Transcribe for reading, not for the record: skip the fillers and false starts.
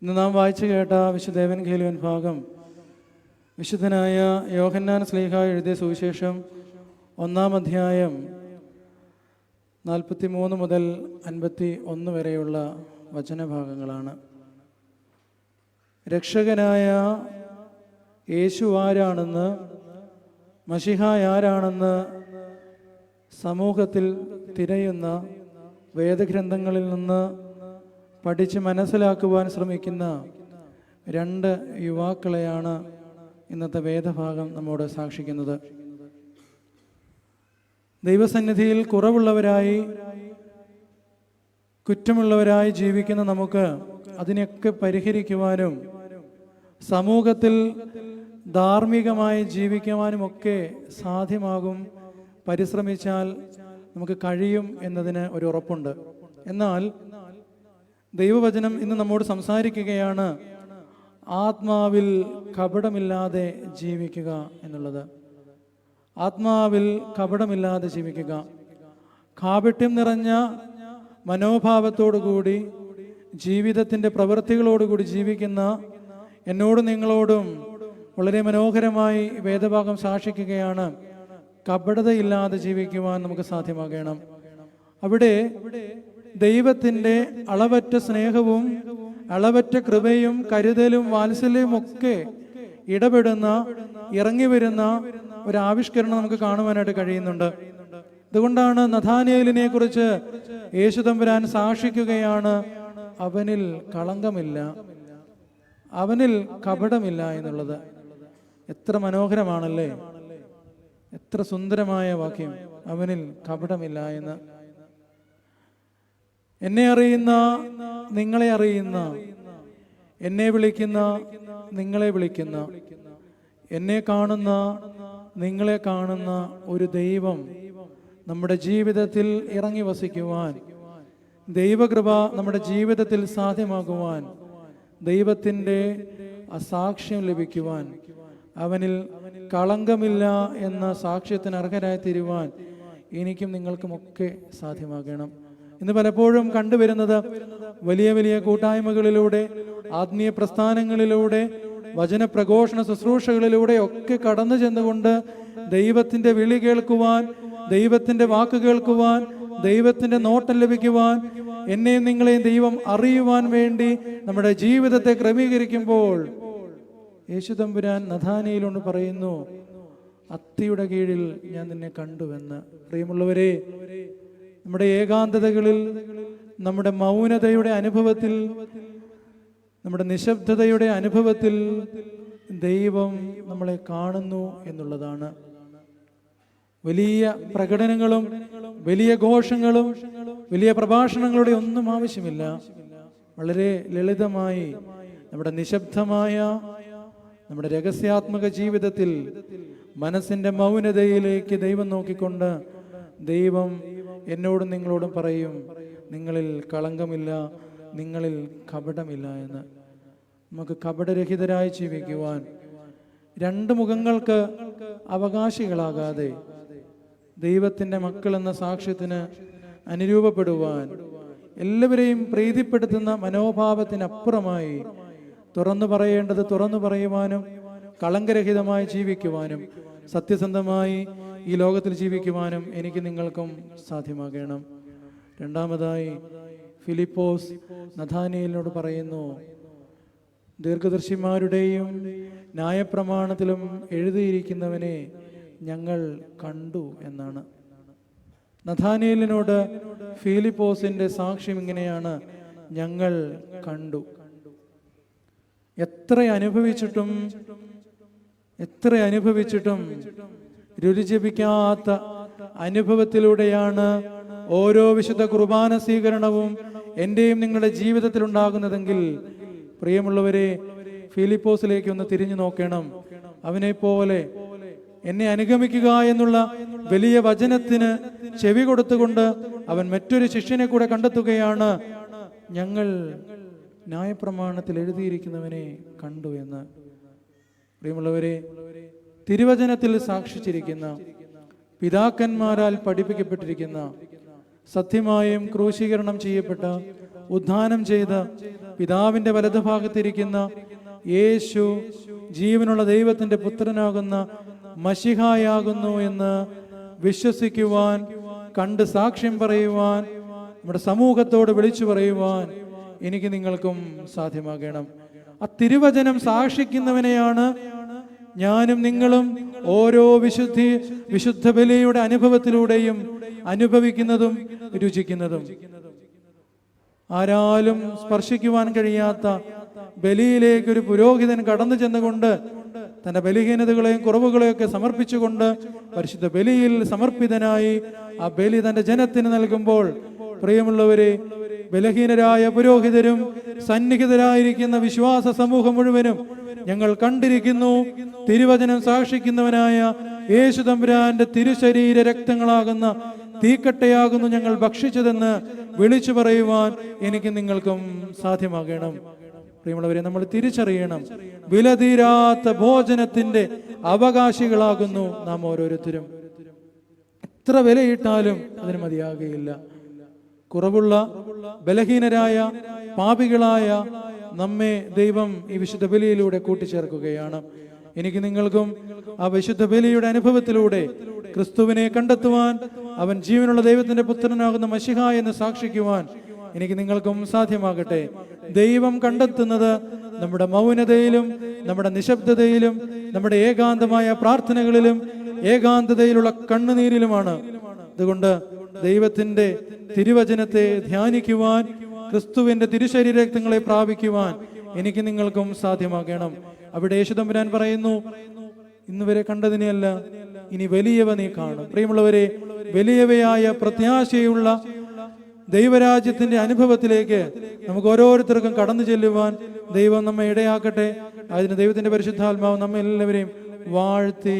ഇന്ന് നാം വായിച്ചു കേട്ട വിശുദ്ധ എവൻഗേലിയൻ ഭാഗം വിശുദ്ധനായ യോഹന്നാൻ ശ്ലീഹ എഴുതിയ സുവിശേഷം 1-ാം അധ്യായം 43 മുതൽ 51 വരെയുള്ള വചനഭാഗങ്ങളാണ്. രക്ഷകനായ യേശു ആരാണെന്ന്, മശിഹ ആരാണെന്ന് സമൂഹത്തിൽ തിരയുന്ന വേദഗ്രന്ഥങ്ങളിൽ നിന്ന് പഠിച്ച് മനസ്സിലാക്കുവാൻ ശ്രമിക്കുന്ന 2 യുവാക്കളെയാണ് ഇന്നത്തെ വേദഭാഗം നമ്മോട് സാക്ഷിക്കുന്നത്. ദൈവസന്നിധിയിൽ കുറവുള്ളവരായി, കുറ്റമുള്ളവരായി ജീവിക്കുന്ന നമുക്ക് അതിനെയൊക്കെ പരിഹരിക്കുവാനും സമൂഹത്തിൽ ധാർമ്മികമായി ജീവിക്കുവാനുമൊക്കെ സാധ്യമാകും. പരിശ്രമിച്ചാൽ നമുക്ക് കഴിയും എന്നതിന് ഒരു ഉറപ്പുണ്ട്. എന്നാൽ ദൈവവചനം ഇന്ന് നമ്മോട് സംസാരിക്കുകയാണ് ആത്മാവിൽ കപടമില്ലാതെ ജീവിക്കുക എന്നുള്ളത്. ആത്മാവിൽ കപടമില്ലാതെ ജീവിക്കുക, കാപട്യം നിറഞ്ഞ മനോഭാവത്തോടുകൂടി ജീവിതത്തിൻ്റെ പ്രവൃത്തികളോടുകൂടി ജീവിക്കുന്ന എന്നോടും നിങ്ങളോടും വളരെ മനോഹരമായി വേദഭാഗം സാക്ഷിക്കുകയാണ്. കപടതയില്ലാതെ ജീവിക്കുവാൻ നമുക്ക് സാധ്യമാകണം. അവിടെ ദൈവത്തിൻ്റെ അളവറ്റ സ്നേഹവും അളവറ്റ കൃപയും കരുതലും വാത്സല്യവും ഒക്കെ ഇടപെടുന്ന, ഇറങ്ങി വരുന്ന ഒരു ആവിഷ്കരണം നമുക്ക് കാണുവാനായിട്ട് കഴിയുന്നുണ്ട്. അതുകൊണ്ടാണ് നഥാനിയേലിനെ കുറിച്ച് യേശു തമ്പുരാൻ സാക്ഷിക്കുകയാണ്, അവനിൽ കളങ്കമില്ല, അവനിൽ കപടമില്ല എന്നുള്ളത്. എത്ര മനോഹരമാണല്ലേ, എത്ര സുന്ദരമായ വാക്യം, അവനിൽ കപടമില്ല എന്ന്. എന്നെ അറിയുന്ന, നിങ്ങളെ അറിയുന്ന, എന്നെ വിളിക്കുന്ന, നിങ്ങളെ വിളിക്കുന്ന, എന്നെ കാണുന്ന, നിങ്ങളെ കാണുന്ന ഒരു ദൈവം നമ്മുടെ ജീവിതത്തിൽ ഇറങ്ങി വസിക്കുവാൻ, ദൈവകൃപ നമ്മുടെ ജീവിതത്തിൽ സാധ്യമാകുവാൻ, ദൈവത്തിൻ്റെ സാക്ഷ്യം ലഭിക്കുവാൻ, അവനിൽ കളങ്കമില്ല എന്ന സാക്ഷ്യത്തിന് അർഹരായി തീരുവാൻ എനിക്കും നിങ്ങൾക്കുമൊക്കെ സാധ്യമാകണം. ഇന്ന് പലപ്പോഴും കണ്ടുവരുന്നത് വലിയ വലിയ കൂട്ടായ്മകളിലൂടെ, ആത്മീയ പ്രസ്ഥാനങ്ങളിലൂടെ, വചനപ്രഘോഷണ ശുശ്രൂഷകളിലൂടെ ഒക്കെ കടന്നു ചെന്നുകൊണ്ട് ദൈവത്തിൻ്റെ വിളി കേൾക്കുവാൻ, ദൈവത്തിൻ്റെ വാക്ക് കേൾക്കുവാൻ, ദൈവത്തിൻ്റെ നോട്ടം ലഭിക്കുവാൻ, എന്നെയും നിങ്ങളെയും ദൈവം അറിയുവാൻ വേണ്ടി നമ്മുടെ ജീവിതത്തെ ക്രമീകരിക്കുമ്പോൾ യേശു തമ്പുരാൻ നഥാനിയേലിനോട് പറയുന്നു, അത്തിയുടെ കീഴിൽ ഞാൻ നിന്നെ കണ്ടുവെന്ന്. പ്രിയമുള്ളവരെ, നമ്മുടെ ഏകാന്തതകളിൽ, നമ്മുടെ മൗനതയുടെ അനുഭവത്തിൽ, നമ്മുടെ നിശബ്ദതയുടെ അനുഭവത്തിൽ ദൈവം നമ്മളെ കാണുന്നു എന്നുള്ളതാണ്. വലിയ പ്രകടനങ്ങളും വലിയ ഘോഷങ്ങളും വലിയ പ്രഭാഷണങ്ങളുടെ ഒന്നും ആവശ്യമില്ല. വളരെ ലളിതമായി നമ്മുടെ നിശബ്ദമായ നമ്മുടെ രഹസ്യാത്മക ജീവിതത്തിൽ മനസ്സിൻ്റെ മൗനതയിലേക്ക് ദൈവം നോക്കിക്കൊണ്ട് ദൈവം എന്നോടും നിങ്ങളോടും പറയും, നിങ്ങളിൽ കളങ്കമില്ല, നിങ്ങളിൽ കപടമില്ല എന്ന്. നമുക്ക് കപടരഹിതരായി ജീവിക്കുവാൻ, 2 മുഖങ്ങൾക്ക് അവകാശികളാകാതെ ദൈവത്തിൻ്റെ മക്കൾ എന്ന സാക്ഷ്യത്തിന് അനുരൂപപ്പെടുവാൻ, എല്ലാവരെയും പ്രീതിപ്പെടുത്തുന്ന മനോഭാവത്തിനപ്പുറമായി തുറന്നു പറയേണ്ടത് തുറന്നു പറയുവാനും, കളങ്കരഹിതമായി ജീവിക്കുവാനും, സത്യസന്ധമായി ഈ ലോകത്തിൽ ജീവിക്കുവാനും എനിക്ക് നിങ്ങൾക്കും സാധ്യമാകണം. രണ്ടാമതായി ഫിലിപ്പോസ് നഥാനിയേലിനോട് പറയുന്നു, ദീർഘദർശിമാരുടെയും ന്യായപ്രമാണത്തിലും എഴുതിയിരിക്കുന്നവനെ ഞങ്ങൾ കണ്ടു എന്നാണ്. നഥാനിയേലിനോട് ഫിലിപ്പോസിന്റെ സാക്ഷ്യം ഇങ്ങനെയാണ്, ഞങ്ങൾ കണ്ടു. എത്ര അനുഭവിച്ചിട്ടും രുചിജപിക്കാത്ത അനുഭവത്തിലൂടെയാണ് ഓരോ വിശുദ്ധ കുർബാന സ്വീകരണവും എൻ്റെയും നിങ്ങളുടെ ജീവിതത്തിൽ ഉണ്ടാകുന്നതെങ്കിൽ, പ്രിയമുള്ളവരെ, ഫിലിപ്പോസിലേക്ക് ഒന്ന് തിരിഞ്ഞു നോക്കണം. അവനെ പോലെ എന്നെ അനുഗമിക്കുക എന്നുള്ള വലിയ വചനത്തിന് ചെവി കൊടുത്തുകൊണ്ട് അവൻ മറ്റൊരു ശിഷ്യനെ കൂടെ കണ്ടെത്തുകയാണ്, ഞങ്ങൾ ന്യായപ്രമാണത്തിൽ എഴുതിയിരിക്കുന്നവനെ കണ്ടു എന്ന്. പ്രിയമുള്ളവരെ, തിരുവചനത്തിൽ സാക്ഷിച്ചിരിക്കുന്ന, പിതാക്കന്മാരാൽ പഠിപ്പിക്കപ്പെട്ടിരിക്കുന്ന, സത്യമായും ക്രൂശീകരണം ചെയ്യപ്പെട്ട ഉദ്ധാനം ചെയ്ത് പിതാവിൻ്റെ വലതുഭാഗത്തിരിക്കുന്ന യേശു ജീവനുള്ള ദൈവത്തിൻ്റെ പുത്രനാകുന്ന മശിഹായാകുന്നു എന്ന് വിശ്വസിക്കുവാൻ, കണ്ട് സാക്ഷ്യം പറയുവാൻ, നമ്മുടെ സമൂഹത്തോട് വിളിച്ചു പറയുവാൻ എനിക്ക് നിങ്ങൾക്കും സാധ്യമാകണം. ആ തിരുവചനം സാക്ഷിക്കുന്നവനെയാണ് ഞാനും നിങ്ങളും ഓരോ വിശുദ്ധ ബലിയുടെ അനുഭവത്തിലൂടെയും അനുഭവിക്കുന്നതും രുചിക്കുന്നതും. ആരാലും സ്പർശിക്കുവാൻ കഴിയാത്ത ബലിയിലേക്ക് ഒരു പുരോഹിതൻ കടന്നു ചെന്നുകൊണ്ട് തന്റെ ബലഹീനതകളെയും കുറവുകളെയൊക്കെ സമർപ്പിച്ചുകൊണ്ട് പരിശുദ്ധ ബലിയിൽ സമർപ്പിതനായി ആ ബലി തന്റെ ജനത്തിന് നൽകുമ്പോൾ, പ്രിയമുള്ളവരെ, ബലഹീനരായ പുരോഹിതരും സന്നിഹിതരായിരിക്കുന്ന വിശ്വാസ സമൂഹം മുഴുവനും ഞങ്ങൾ കണ്ടിരിക്കുന്നു, തിരുവചനം സാക്ഷിക്കുന്നവനായ യേശു തമ്പുരാന്റെ തിരുശരീര രക്തങ്ങളാകുന്ന തീക്കട്ടയാകുന്നു ഞങ്ങൾ ഭക്ഷിച്ചതെന്ന് വിളിച്ചു പറയുവാൻ എനിക്ക് നിങ്ങൾക്കും സാധ്യമാകണം. പ്രിയമുള്ളവരെ, നമ്മൾ തിരിച്ചറിയണം, വിലതീരാത്ത ഭോജനത്തിന്റെ അവകാശികളാകുന്നു നാം ഓരോരുത്തരും. എത്ര വിലയിട്ടാലും അതിന് മതിയാകുകയില്ല. കുറവുള്ള, ബലഹീനരായ, പാപികളായ നമ്മെ ദൈവം ഈ വിശുദ്ധ ബലിയിലൂടെ കൂട്ടിച്ചേർക്കുകയാണ്. എനിക്ക് നിങ്ങൾക്കും ആ വിശുദ്ധ ബലിയുടെ അനുഭവത്തിലൂടെ ക്രിസ്തുവിനെ കണ്ടെത്തുവാൻ, അവൻ ജീവനുള്ള ദൈവത്തിന്റെ പുത്രനാകുന്ന മശിഹ എന്ന് സാക്ഷിക്കുവാൻ എനിക്ക് നിങ്ങൾക്കും സാധ്യമാകട്ടെ. ദൈവം കണ്ടെത്തുന്നത് നമ്മുടെ മൗനതയിലും, നമ്മുടെ നിശബ്ദതയിലും, നമ്മുടെ ഏകാന്തമായ പ്രാർത്ഥനകളിലും, ഏകാന്തതയിലുള്ള കണ്ണുനീരിലുമാണ്. അതുകൊണ്ട് ദൈവത്തിന്റെ തിരുവചനത്തെ ധ്യാനിക്കുവാൻ, ക്രിസ്തുവിന്റെ തിരുശരീരക്തങ്ങളെ പ്രാപിക്കുവാൻ എനിക്ക് നിങ്ങൾക്കും സാധ്യമാകണം. അവിടെ യേശു തമ്പുരാൻ പറയുന്നു, ഇന്നുവരെ കണ്ടതിനെയല്ല, ഇനി വലിയവ നീ കാണും. പ്രിയമുള്ളവരെ, വലിയവയായ പ്രത്യാശയുള്ള ദൈവരാജ്യത്തിന്റെ അനുഭവത്തിലേക്ക് നമുക്ക് ഓരോരുത്തർക്കും കടന്നു ചെല്ലുവാൻ ദൈവം നമ്മെ ഇടയാക്കട്ടെ. അതിന് ദൈവത്തിന്റെ പരിശുദ്ധാത്മാവ് നമ്മെ എല്ലാവരെയും വാഴ്ത്തി